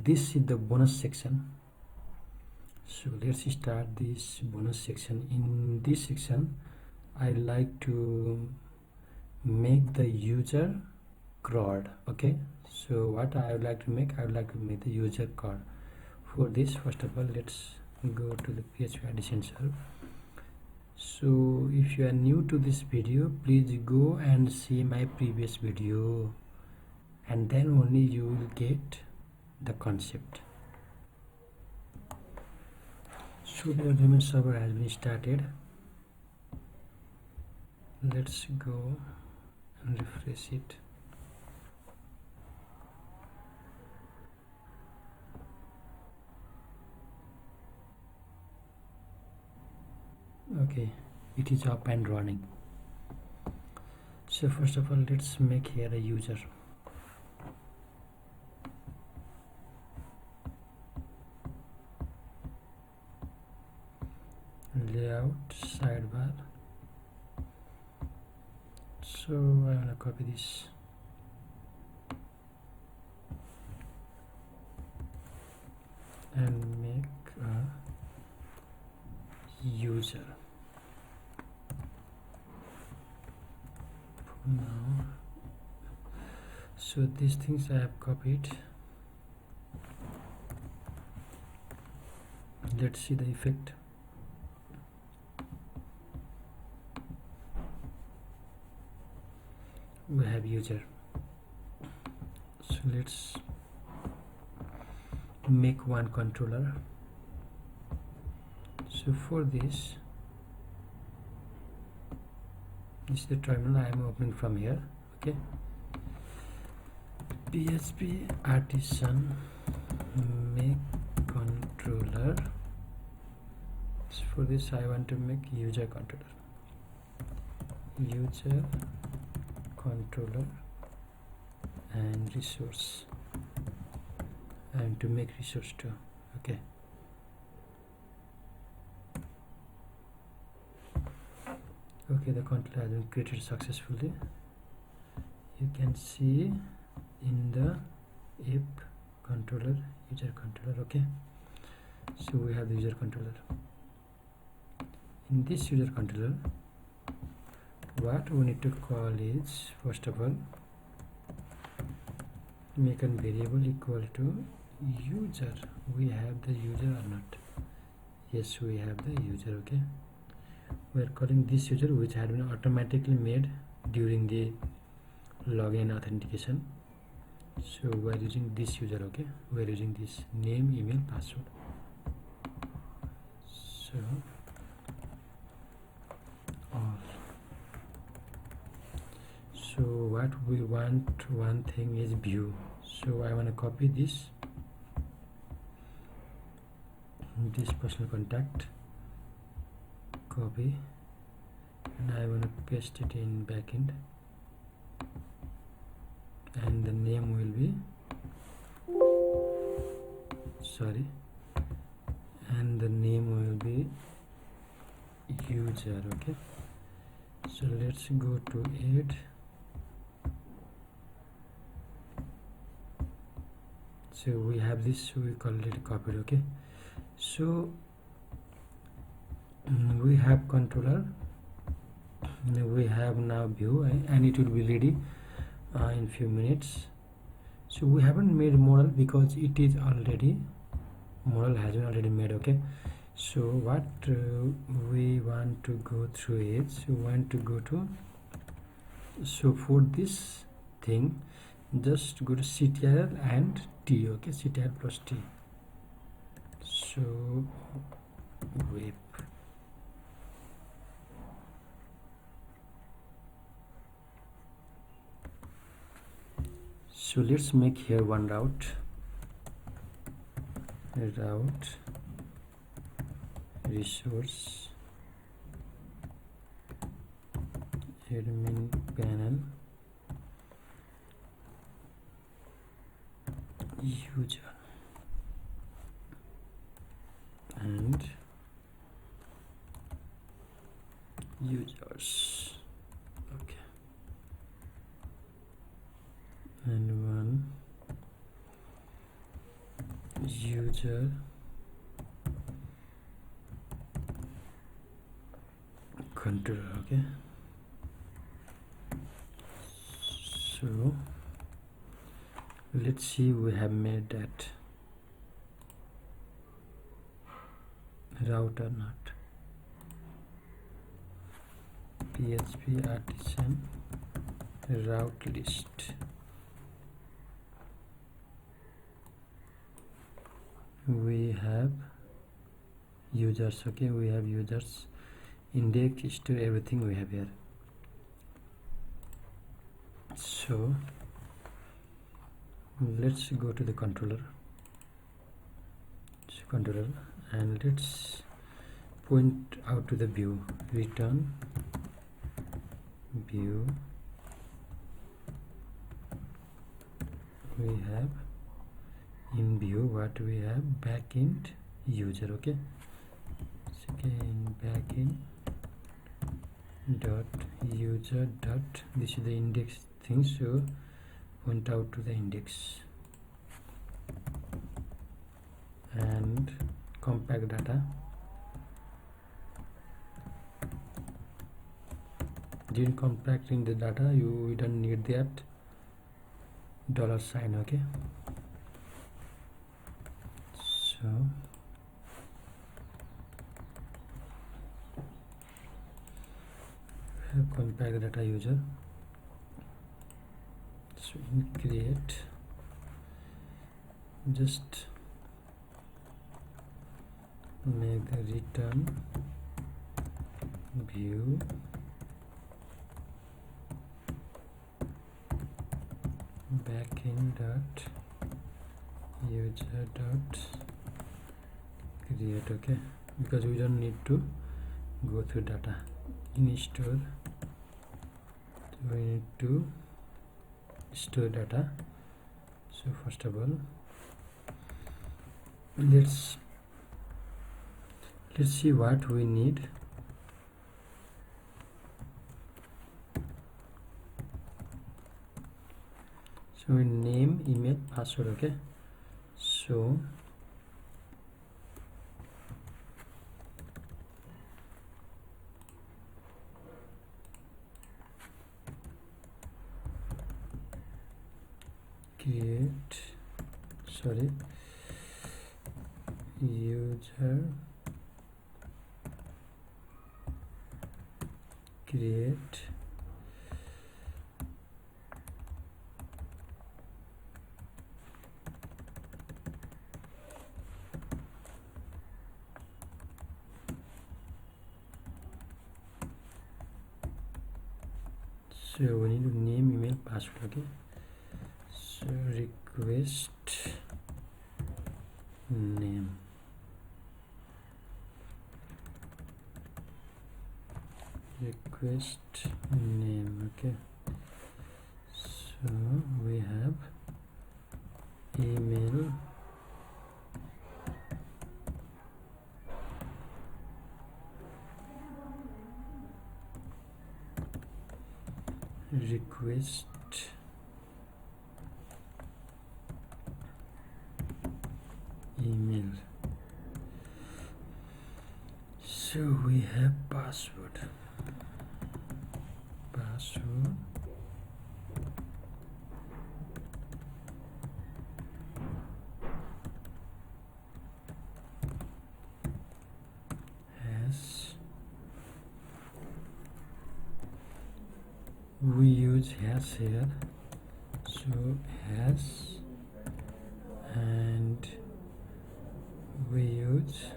this is the bonus section. So let's start this bonus section. In this section I like to make the user CRUD. Okay, so what I would like to make, I would like to make the user CRUD. For this, first of all, let's go to the PHP Essential. So if you are new to this video, please go and see my previous video, and then only you will get the concept. So the domain server has been started. Let's go and refresh it. Okay, it is up and running. So first of all, let's make here a user. Layout, sidebar. So I'm gonna copy this. And make a user. Now, so these things I have copied. Let's see the effect. We have user. So let's make one controller. So for this is the terminal I am opening from here. Okay, PHP artisan make controller. So for this I want to make user controller, user controller and resource, and to make resource too. Okay, okay, the controller has been created successfully. You can see in the app controller, user controller. Okay, so we have the user controller. In this user controller, what we need to call is, first of all, make a variable equal to user. We have the user or not? Yes, we have the user. Okay, we are calling this user, which had been automatically made during the login authentication. So we are using this user. Okay, we are using this name, email, password. So all. So what we want, one thing is view. So I want to copy this personal contact, copy, and I want to paste it in backend, and the name will be, sorry, and the name will be user. Okay, so let's go to add. So we have this, so we call it copied. Okay, so we have controller, we have now view, and it will be ready in few minutes. So we haven't made model because it is already, model has been already made. Okay, so what we want to go through is, we want to go to, so for this thing just go to ctl and t. Okay, ctl plus t. So web, so let's make here one route resource admin panel user and users. Okay, and one user controller. Okay, so let's see we have made that route or not. PHP artisan route list. We have users. Okay, we have users, index, store, everything we have here. So let's go to the controller, and let's point out to the view, return view. We have in view what we have, backend user. Okay, second backend dot user dot, this is the index thing, so point out to the index, and compact data. Didn't compact in the data, we don't need that $sign. Okay, so we have compact data user. So in create, just make the return view backend dot user dot create. Okay, because we don't need to go through data in store, so we need to store data. So first of all, let's see what we need. So name, email, password. Okay, so create, sorry, user create so we need to name, email, password. Okay, so request name, request name. Okay, so we have email, request email. So we have password, has, we use has here, so has, and we use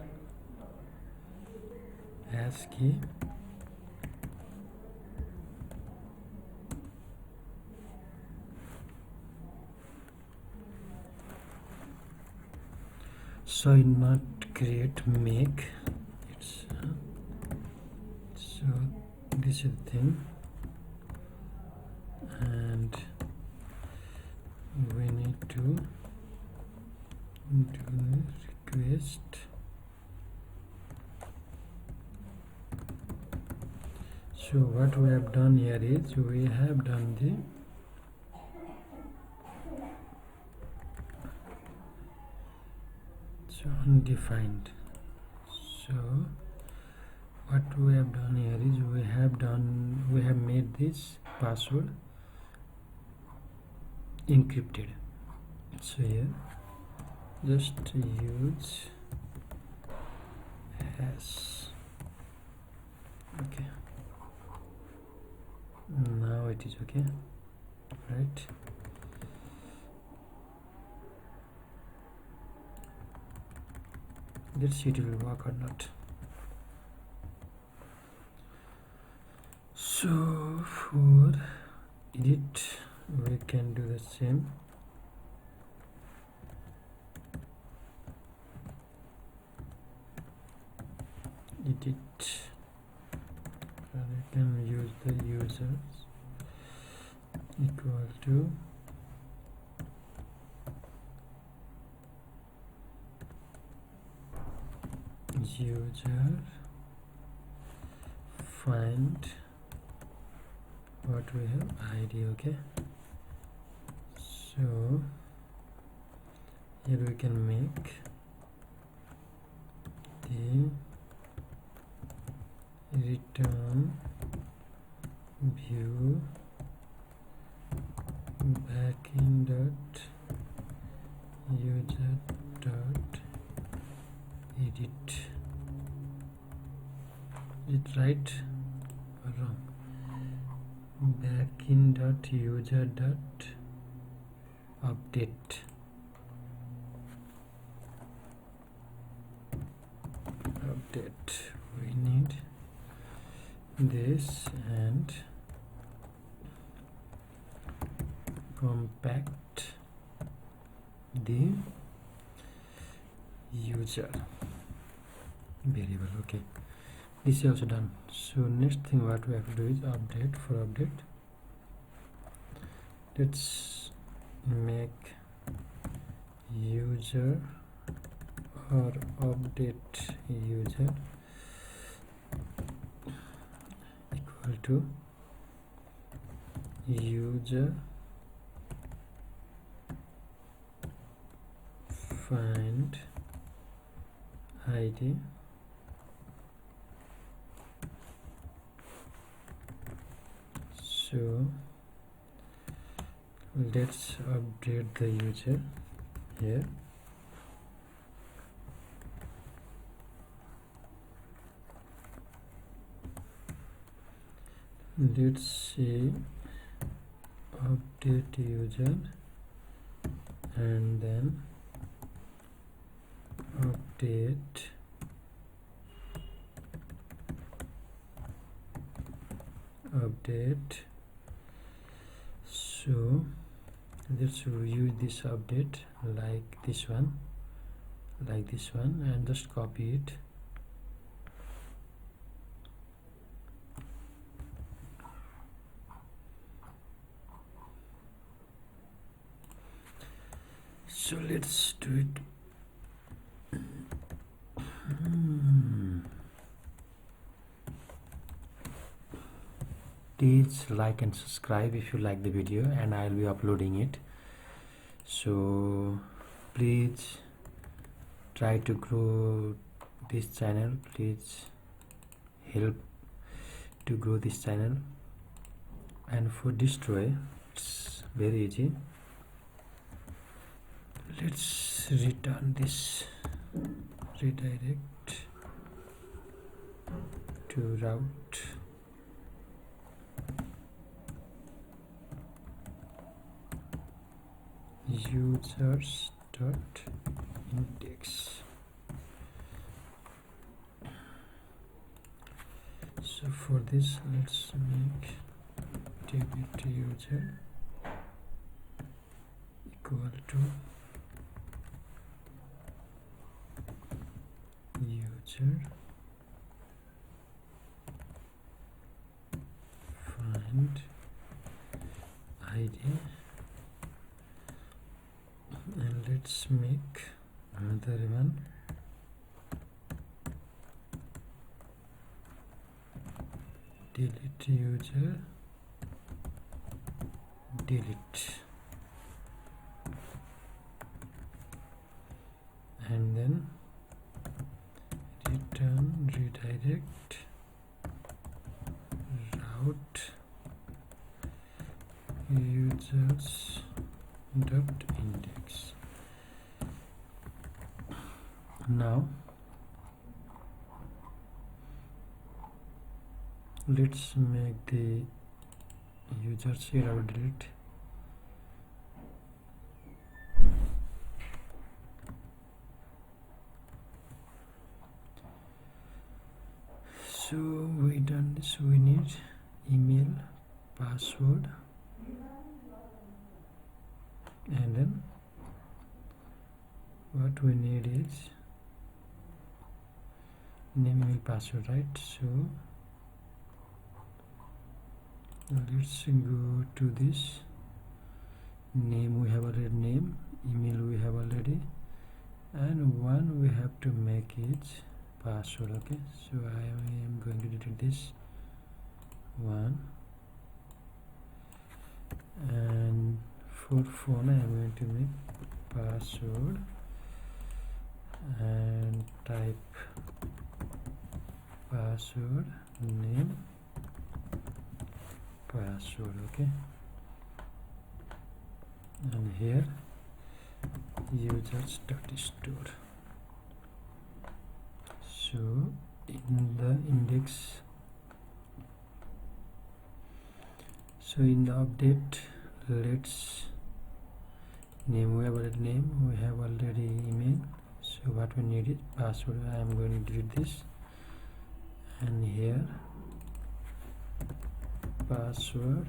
has key, so not create make, it's so this is the thing, and we need to do request so what we have done here is we have done the so undefined. So what we have done here is we have made this password encrypted. So here just use hash. Okay, now it is okay, right? Let's see it will work or not. So for edit we can do the same. Edit, and we can use the users equal to user find what we have id. Okay, so here we can make the return view backend dot user dot edit. Is it right or wrong? Backend dot user dot update. We need this and compact the user variable. Okay, this is also done. So next thing what we have to do is update. For update, let's make user or update user equal to user find id so let's update the user here. Let's say update user and then update so let's use this update like this one and just copy it. So let's do it. Please like and subscribe if you like the video, and I'll be uploading it. So please try to grow this channel. Please help to grow this channel. And for destroy, it's very easy. Let's return this redirect to route users dot index. So for this, let's make debit user equal to user find id, and let's make another one delete user delete, and then return redirect route users dot index. Now let's make the users error delete. So we done this. We need email, password, and then what we need is name, email, password, right? So let's go to this. Name we have already, name, email we have already, and one we have to make it password. Okay, so I am going to delete this one, and for phone I am going to make password and type password, name, password. Okay, and here users.store. So in the index, so in the update, let's name, we have already name, we have already email, so what we need is password. I am going to delete this, and here password,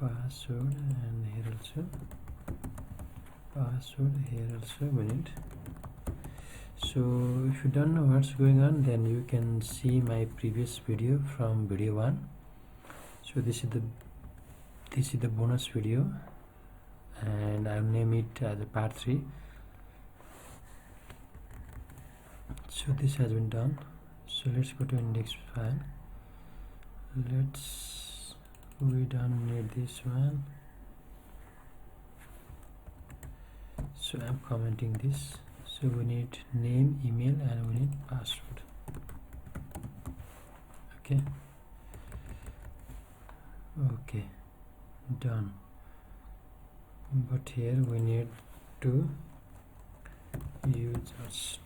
and here also password, here also we need. So if you don't know what's going on, then you can see my previous video from video 1. So this is the bonus video, and I'll name it as a part 3. So this has been done. So let's go to index file. We don't need this one, so I'm commenting this. So we need name, email, and we need password. Okay, done. But here we need to users.create,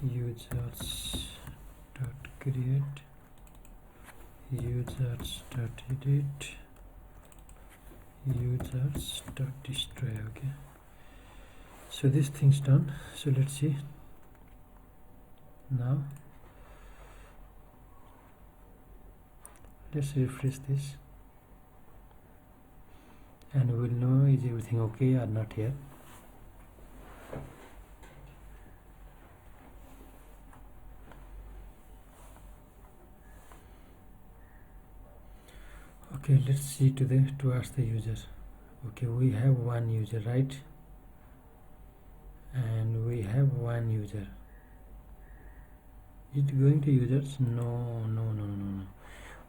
users.edit, users.destroy. Okay, so this thing's done. So let's see now. Let's refresh this, and we'll know is everything okay or not here. Okay, let's see towards the user. Okay, we have one user, right? And we have one user. Is it going to users? No.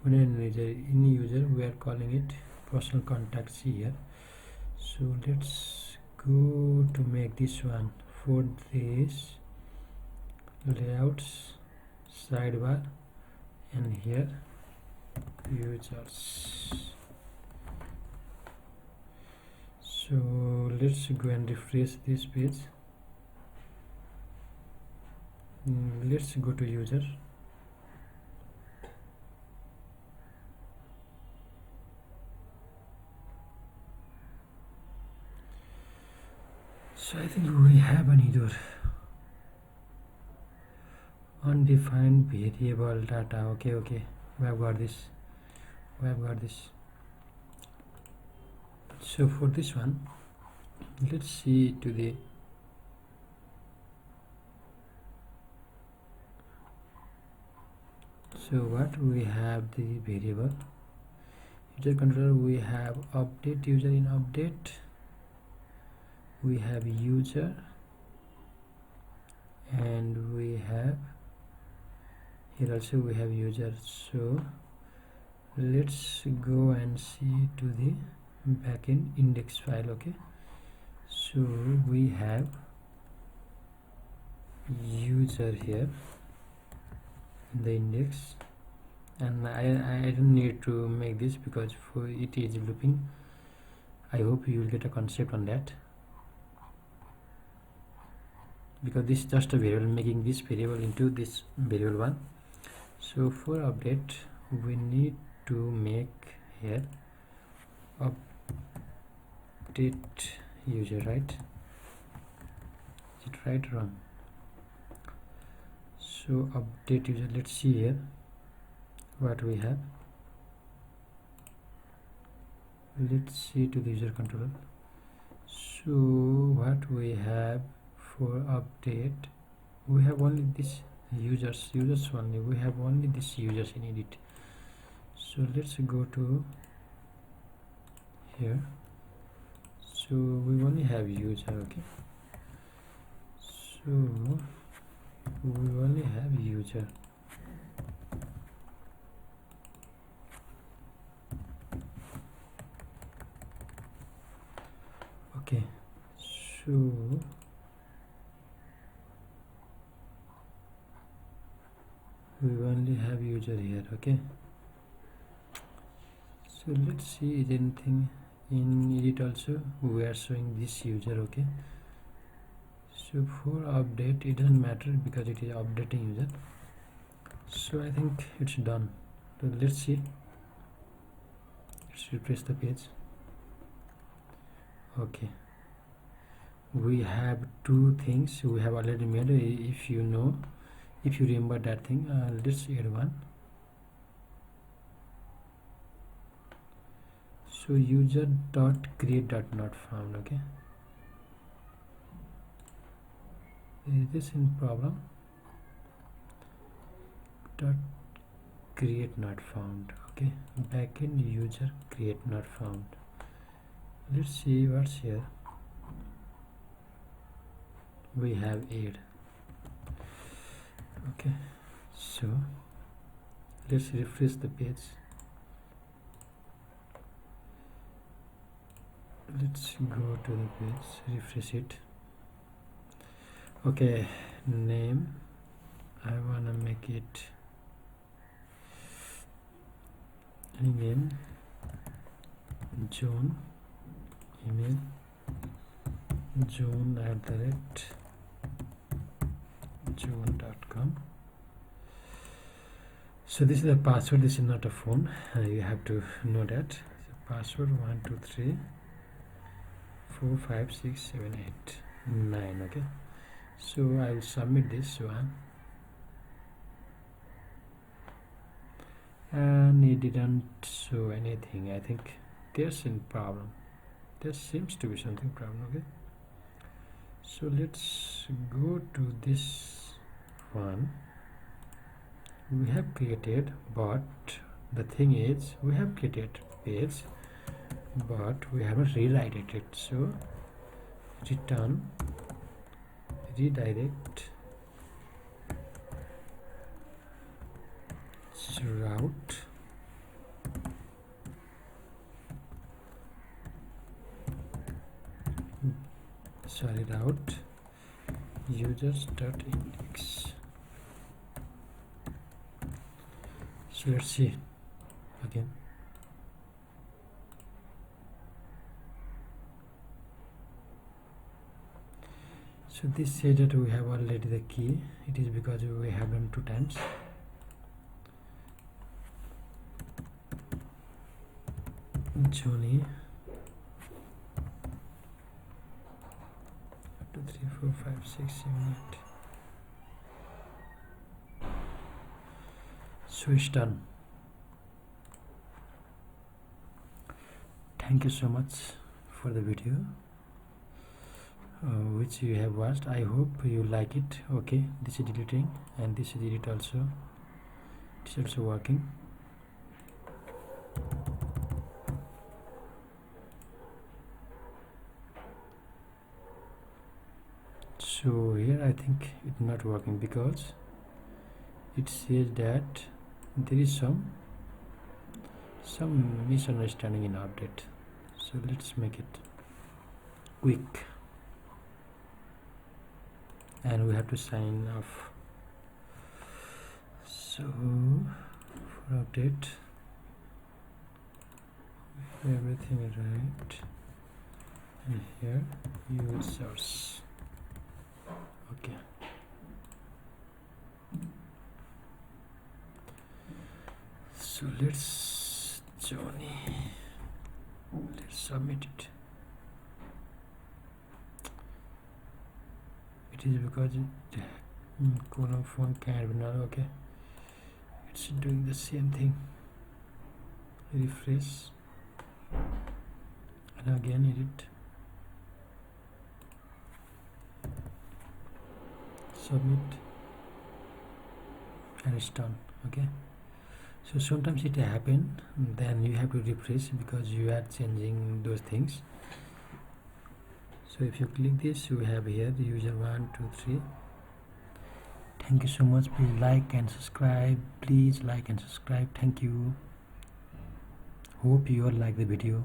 We need any user. We are calling it personal contacts here. So let's go to make this one. For this, layouts, sidebar, and here users. So let's go and refresh this page. Let's go to user. So I think we have an either undefined variable data. Okay, we have got this. So for this one, let's see to the so what we have the variable user controller. We have update user. In update we have user, and we have here also we have user. So let's go and see to the backend index file. Okay, So we have user here in the index, and I don't need to make this because for it is looping. I hope you will get a concept on that, because this is just a variable, making this variable into this variable one. So for update we need to make here update user, right? Is it right or wrong? So update user, let's see here what we have. Let's see to the user controller. So what we have for update, we have only this users only, we have only this users in edit. So let's go to here. So we only have user, okay? So we only have user. Okay, so we only have user here, okay? So let's see, is anything in edit also we are showing this user, okay? So for update it doesn't matter because it is updating user. So I think it's done. So let's see, let's refresh the page. Okay, we have two things we have already made. If you know, if you remember that thing, let's add one. So user dot create dot not found, okay? Is this in problem? Dot create not found, okay? Backend user create not found. Let's see what's here. We have add, okay? So let's refresh the page. Let's go to the page, refresh it. Okay, name, I wanna make it name John, email john@john.com. So this is a password, this is not a phone, you have to know that. So password 1 2 3 4 5 6 7 8 9, okay? So I will submit this one, and it didn't show anything. I think there's a problem, there seems to be something problem, okay? So let's go to this one. We have created, but the thing is we have created page but we haven't redirected it. So return redirect route route users.index. So let's see again. So this says that we have already the key. It is because we have done 2 times. Johnny 2 3 4 5 6 7 8. So it's done. Thank you so much for the video which you have watched. I hope you like it. Okay, this is deleting and this is edit also. It's also working. So here I think it's not working because it says that there is some misunderstanding in update. So let's make it quick. and we have to sign off. So for update everything is right, and here users. Okay, so let's Johnny, let's submit it. It is because column font can't be null. Okay, it's doing the same thing. Refresh and again edit, submit, and it's done. Okay, so sometimes it happen, then you have to refresh because you are changing those things. So if you click this, you have here the user 1 2 3. Thank you so much. Please like and subscribe. Please like and subscribe. Thank you. Hope you all like the video.